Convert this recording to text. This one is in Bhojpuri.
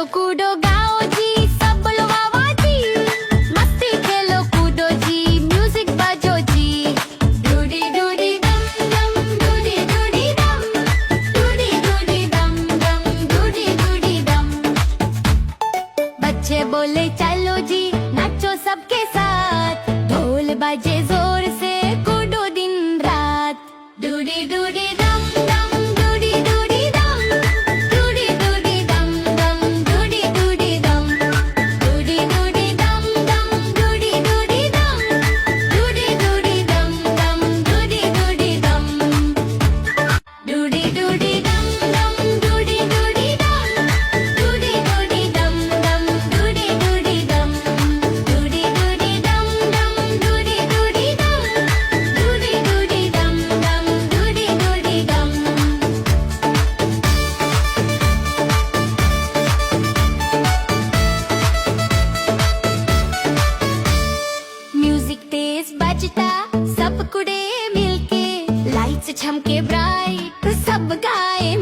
नाचो कूदो गाओ जी सब बोलो वाह वाह जी मस्ती खेलो कूदो जी म्यूजिक बजो जी डूडी डूडी दम दम डूडी डूडी दम डूडी डूडी दम दम डूडी डूडी दम बच्चे बोले चलो जी नाचो सबके साथ ढोल बजे जोर से कूदो दिन रात डूडी डूडी दम दम डूडी डूडी दम डूडी डूडी दम दम डूडी डूडी दम डूडी डूडी दम दम डूडी डूडी दम डूडी डूडी दम दम डूडी डूडी दम डूडी डूडी दम दम डूडी डूडी दम डूडी डूडी दम दम डूडी डूडी दम डूडी डूडी दम दम डूडी डूडी दम डूडी डूडी दम दम डूडी डूडी दम म्यूजिक तेज बजता सब कुड़े मिलके लाइट्स झमके ब्राइट सब गाए